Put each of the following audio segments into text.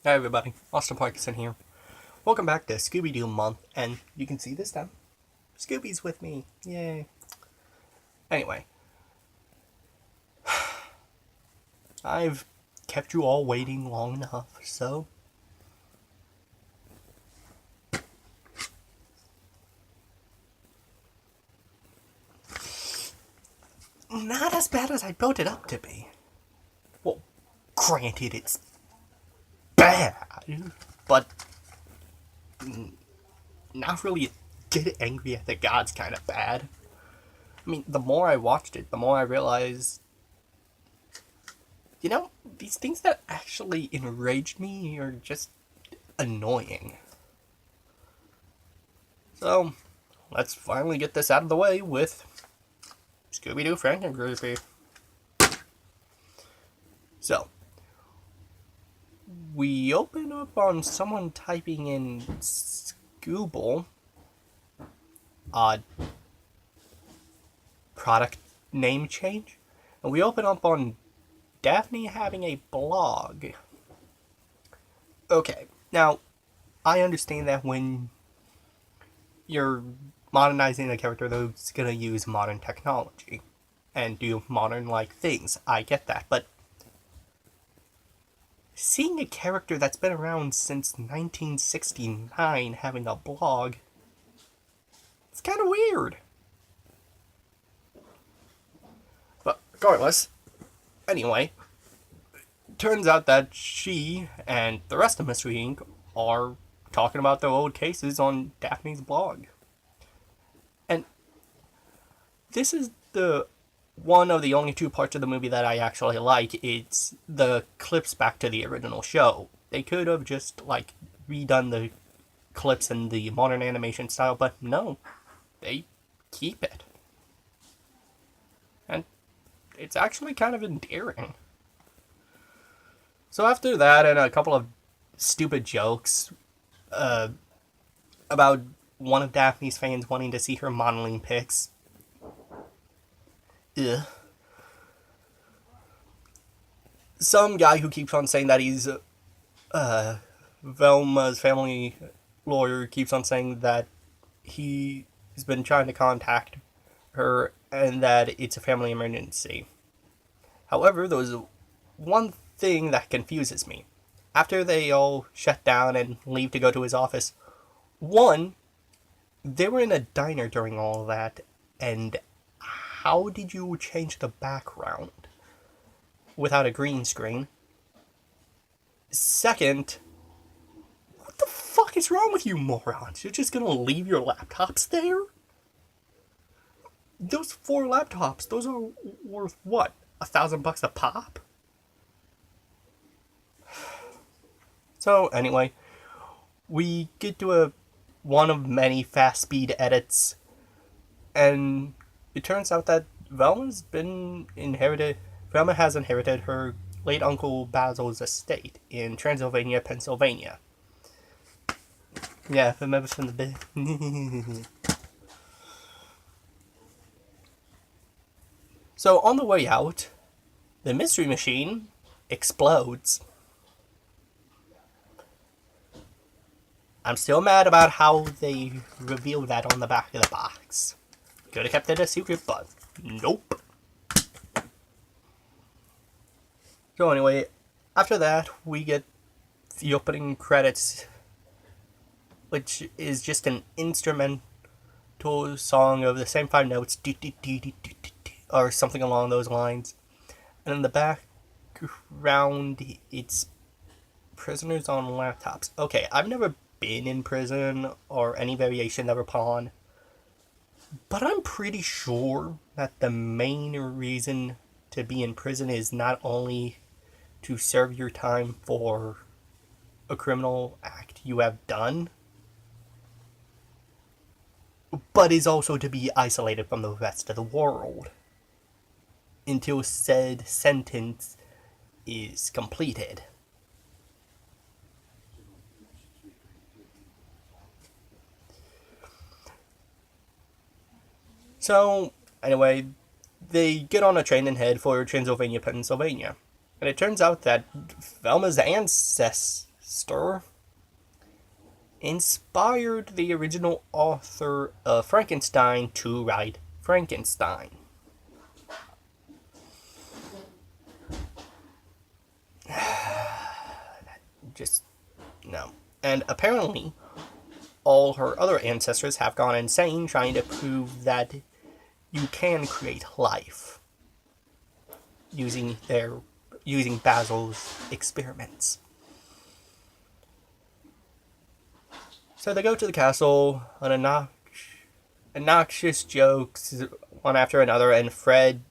Hey everybody, Austin Parkinson here. Welcome back to Scooby-Doo month, and you can see this time, Scooby's with me, yay. Anyway, I've kept you all waiting long enough, so... Not as bad as I built it up to be. Well, granted it's bad, but not really get angry at the gods kind of bad. I mean, the more I watched it, the more I realized, these things that actually enraged me are just annoying. So, let's finally get this out of the way with Scooby-Doo FrankenCreepy. So, we open up on someone typing in Scooble, product name change, and we open up on Daphne having a blog. Okay, now, I understand that when you're modernizing a character that's gonna use modern technology and do modern-like things, I get that, but seeing a character that's been around since 1969 having a blog, it's kind of weird. But regardless, anyway, turns out that she and the rest of Mystery Inc. are talking about their old cases on Daphne's blog. And this is the one of the only two parts of the movie that I actually like. It's the clips back to the original show. They could have just, redone the clips in the modern animation style, but no, they keep it. And it's actually kind of endearing. So after that, and a couple of stupid jokes, about one of Daphne's fans wanting to see her modeling pics. Ugh. Some guy who keeps on saying that he's Velma's family lawyer keeps on saying that he's been trying to contact her and that it's a family emergency. However, there's one thing that confuses me. After they all shut down and leave to go to his office, one, they were in a diner during all of that, and how did you change the background without a green screen? Second, what the fuck is wrong with you morons? You're just gonna leave your laptops there? Those 4 laptops, those are worth what? $1,000 a pop? So anyway, we get to one of many fast speed edits, and it turns out that Velma has inherited her late Uncle Basil's estate in Transylvania, Pennsylvania. Yeah, remember from the bit. So on the way out, the mystery machine explodes. I'm still mad about how they revealed that on the back of the box. Could have kept it a secret, but nope. So anyway, after that, we get the opening credits, which is just an instrumental song of the same 5 notes, or something along those lines. And in the background, it's prisoners on laptops. Okay, I've never been in prison or any variation thereupon, but I'm pretty sure that the main reason to be in prison is not only to serve your time for a criminal act you have done, but is also to be isolated from the rest of the world until said sentence is completed. So, anyway, they get on a train and head for Transylvania, Pennsylvania. And it turns out that Velma's monster inspired the original author of Frankenstein to write Frankenstein. Just no. And apparently, all her other ancestors have gone insane trying to prove that you can create life using Basil's experiments. So they go to the castle on obnoxious jokes one after another, and Fred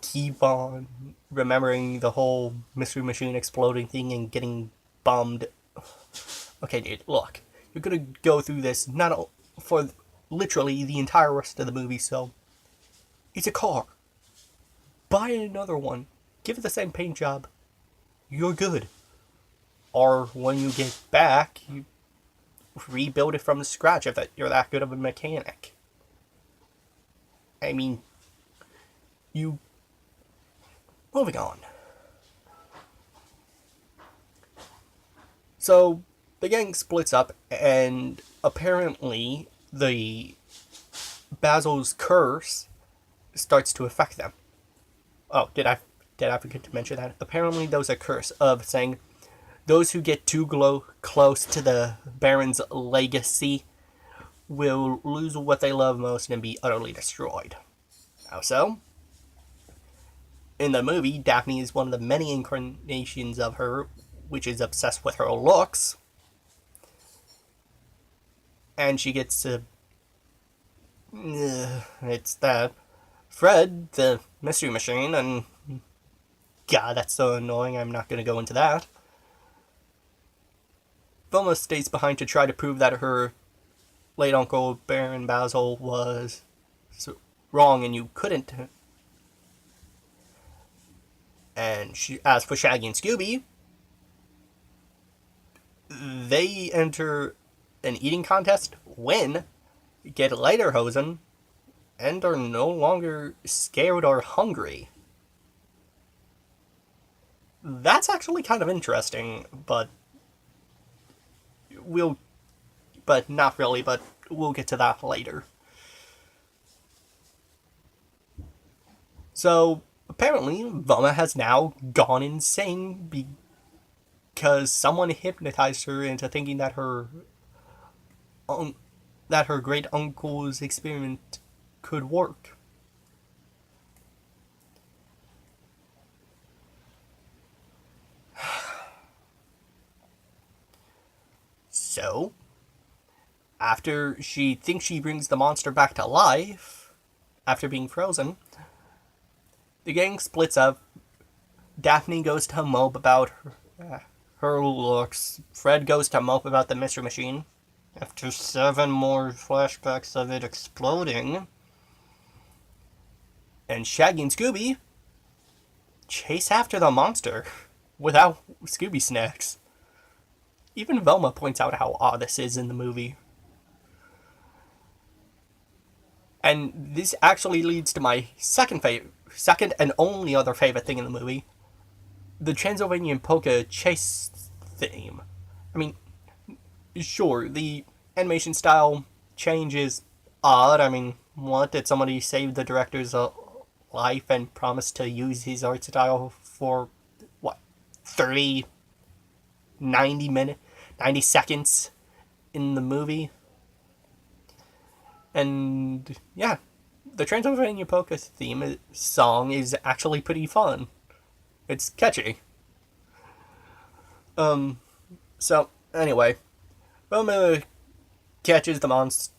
keep on remembering the whole Mystery Machine exploding thing and getting bummed. Okay, dude, look. You're gonna go through this not for literally the entire rest of the movie, so it's a car. Buy another one. Give it the same paint job. You're good. Or when you get back, you rebuild it from scratch if you're that good of a mechanic. I mean, moving on. So, the gang splits up, and apparently the Basil's curse starts to affect them. Oh, did I forget to mention that? Apparently there was a curse of saying those who get too close to the Baron's legacy will lose what they love most and be utterly destroyed. How so? In the movie, Daphne is one of the many incarnations of her, which is obsessed with her looks. And she gets it's that Fred, the Mystery Machine, and God, that's so annoying, I'm not going to go into that. Velma stays behind to try to prove that her late uncle, Baron Basil, was wrong and you couldn't. And as for Shaggy and Scooby, they enter an eating contest, win, get lederhosen, and are no longer scared or hungry. That's actually kind of interesting, but not really, but we'll get to that later. So, apparently, Velma has now gone insane because someone hypnotized her into thinking that her great uncle's experiment could work. So, after she thinks she brings the monster back to life, after being frozen, the gang splits up. Daphne goes to mope about her looks. Fred goes to mope about the Mystery Machine. After 7 more flashbacks of it exploding. And Shaggy and Scooby chase after the monster without Scooby snacks. Even Velma points out how odd this is in the movie. And this actually leads to my second and only other favorite thing in the movie. The Transylvanian polka chase theme. I mean, sure, the animation style change is odd. I mean, what? Did somebody save the director's life and promise to use his art style for, 90 seconds in the movie? And, yeah, the Transylvania Polka theme song is actually pretty fun. It's catchy. So, anyway, Velma catches the monster,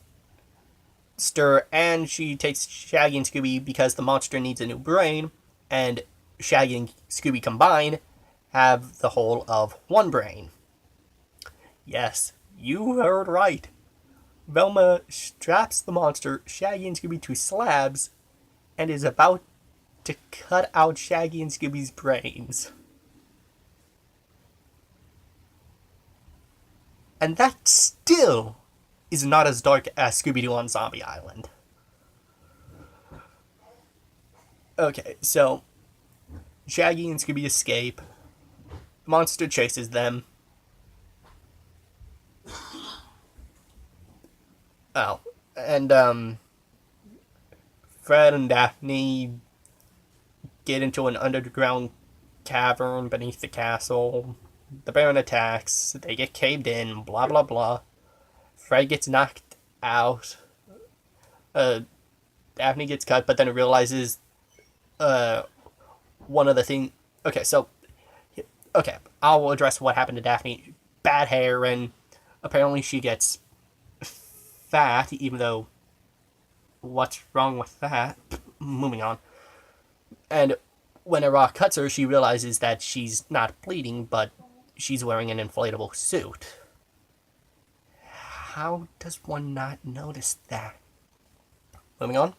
and she takes Shaggy and Scooby because the monster needs a new brain, and Shaggy and Scooby combined have the whole of one brain. Yes, you heard right. Velma straps the monster, Shaggy and Scooby, to slabs, and is about to cut out Shaggy and Scooby's brains. And that still is not as dark as Scooby-Doo on Zombie Island. Okay, so Shaggy and Scooby escape. The monster chases them. Oh, and Fred and Daphne get into an underground cavern beneath the castle. The Baron attacks. They get caved in. Blah blah blah. Fred gets knocked out. Uh, Daphne gets cut, but then realizes uh, one of the thing. Okay, so okay, I'll address what happened to Daphne. Bad hair, and apparently she gets fat, even though what's wrong with that? Moving on. And when a rock cuts her, she realizes that she's not bleeding, but she's wearing an inflatable suit. How does one not notice that? Moving on.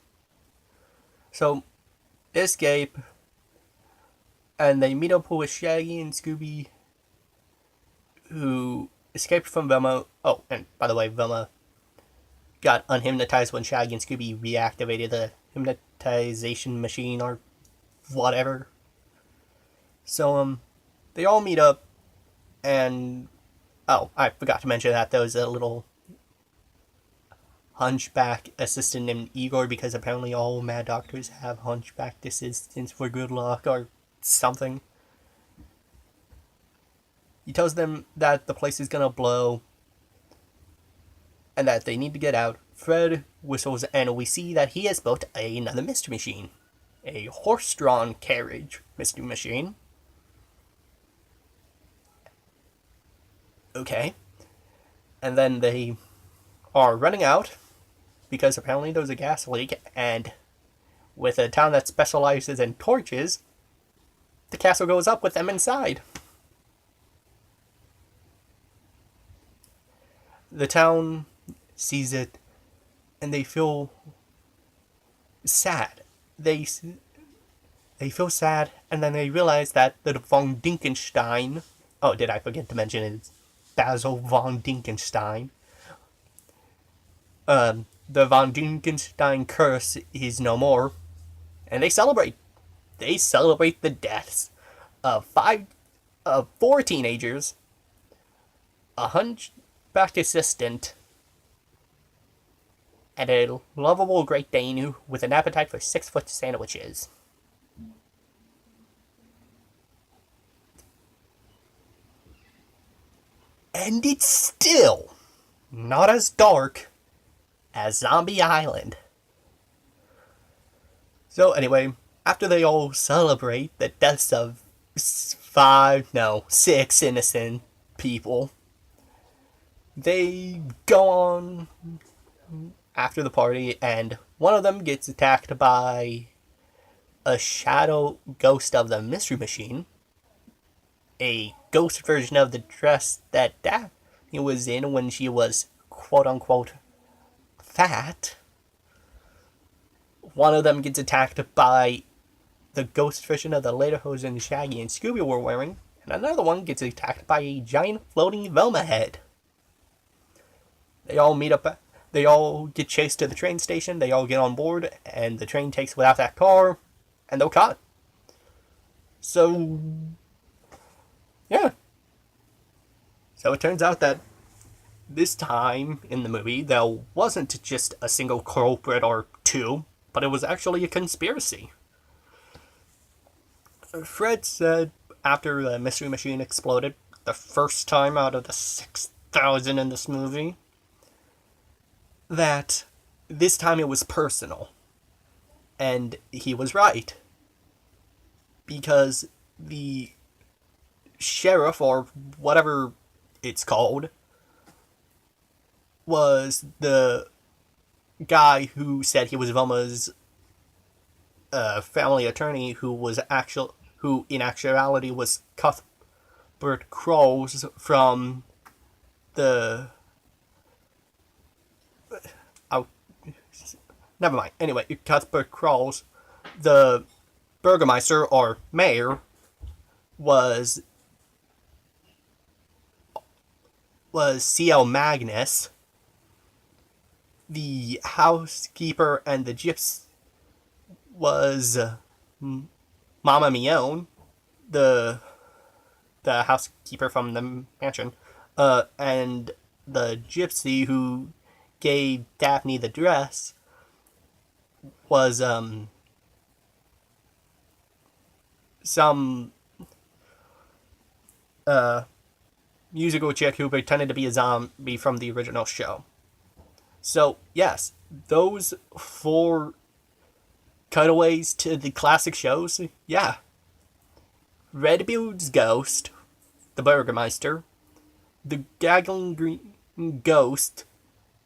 So, they escape, and they meet up with Shaggy and Scooby, who escaped from Velma. Oh, and by the way, Velma got unhypnotized when Shaggy and Scooby reactivated the hypnotization machine or whatever. So, they all meet up, and oh, I forgot to mention that there was a little hunchback assistant named Igor, because apparently all mad doctors have hunchback assistants for good luck or something. He tells them that the place is gonna blow and that they need to get out. Fred whistles, and we see that he has built another mystery machine. A horse-drawn carriage mystery machine. Okay. And then they are running out because apparently there was a gas leak, and with a town that specializes in torches, the castle goes up with them inside. The town sees it, and they feel sad. They feel sad, and then they realize that the von Dinkenstein... Oh, did I forget to mention it's Basil von Dinkenstein? The von Dinkenstein curse is no more, and they celebrate. They celebrate the deaths of four teenagers, a hunchback assistant, and a lovable Great Dane with an appetite for 6-foot sandwiches. And it's still not as dark as Zombie Island. So anyway, after they all celebrate the deaths of 6 innocent people, they go on after the party, and one of them gets attacked by a shadow ghost of the Mystery Machine, a ghost version of the dress that Daphne was in when she was quote-unquote fat. One of them gets attacked by the ghost version of the lederhosen Shaggy and Scooby were wearing, and another one gets attacked by a giant floating Velma head. They all meet up, they all get chased to the train station, they all get on board, and the train takes without that car, and they're caught. So, yeah. So it turns out that this time in the movie, there wasn't just a single culprit or two, but it was actually a conspiracy. Fred said after the Mystery Machine exploded, the first time out of the 6,000 in this movie, that this time it was personal. And he was right. Because the sheriff, or whatever it's called, was the guy who said he was Velma's family attorney, who in actuality was Cuthbert Crows from the... never mind. Anyway, Cuthbert Crows, the burgomaster or mayor, was C.L. Magnus. The housekeeper and the gypsy was Mama Mione, the housekeeper from the mansion, and the gypsy who gave Daphne the dress was some musical chick who pretended to be a zombie from the original show. So, yes, those 4 cutaways to the classic shows, yeah. Redbeard's ghost, the Burgermeister, the Gaggling Green Ghost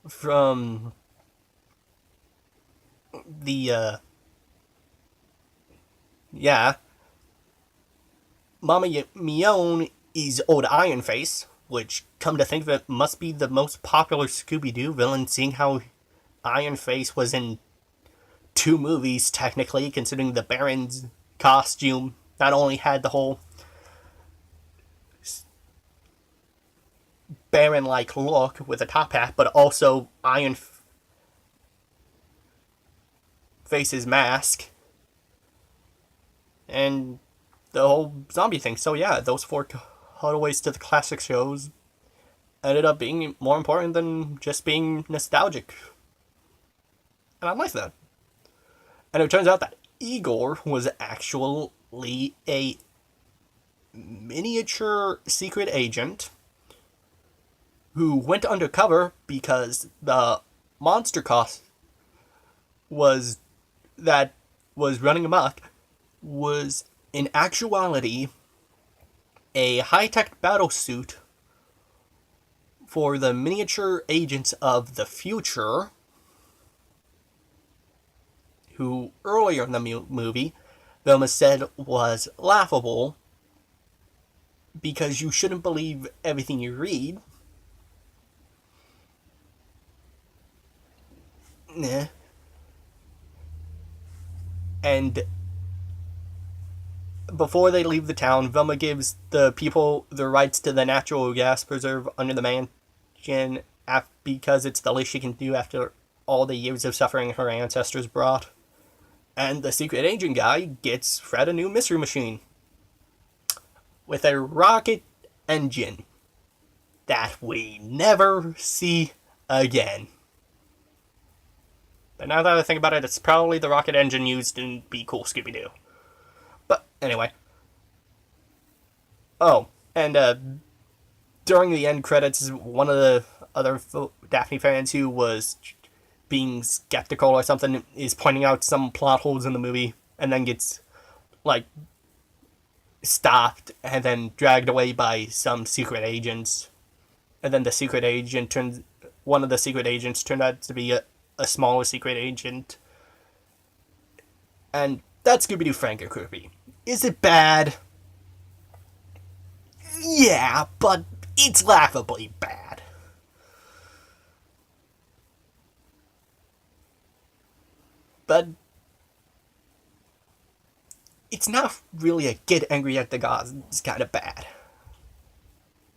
from the, Mama Mione is Old Iron Face, which, come to think of it, must be the most popular Scooby-Doo villain, seeing how Iron Face was in 2 movies, technically, considering the Baron's costume not only had the whole Baron-like look with a top hat, but also Iron Face's mask, and the whole zombie thing. So yeah, those 4 cutaways to the classic shows ended up being more important than just being nostalgic. And I like that. And it turns out that Igor was actually a miniature secret agent who went undercover because the monster cost was running amok was in actuality a high-tech battle suit for the miniature agents of the future, who earlier in the movie Velma said was laughable because you shouldn't believe everything you read. And before they leave the town, Velma gives the people the rights to the natural gas preserve under the mansion because it's the least she can do after all the years of suffering her ancestors brought. And the secret agent guy gets Fred a new mystery machine with a rocket engine that we never see again. But now that I think about it, it's probably the rocket engine used in Be Cool, Scooby-Doo. But anyway. Oh, and during the end credits, one of the other Daphne fans who was being skeptical or something is pointing out some plot holes in the movie and then gets, stopped and then dragged away by some secret agents. And then one of the secret agents turned out to be a smaller secret agent. And that's Scooby-Doo FrankenCreepy. Is it bad? Yeah, but it's laughably bad. But it's not really a get angry at the gods kind of bad.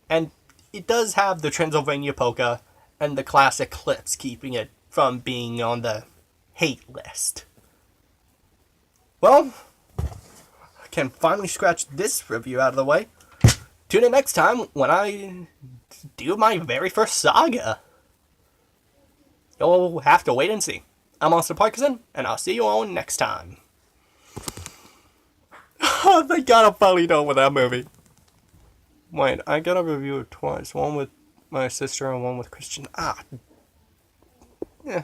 And it does have the Transylvania polka and the classic clips, keeping it from being on the hate list. Well, I can finally scratch this review out of the way. Tune in next time when I do my very first saga. You'll have to wait and see. I'm Monster Parkinson, and I'll see you all next time. Oh, thank God I'm finally done with that movie. Wait, I gotta review it twice. One with my sister and one with Christian. Yeah.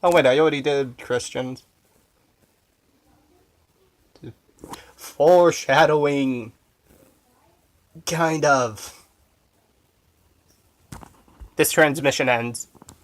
Oh wait, I already did Christians. Foreshadowing. Kind of. This transmission ends.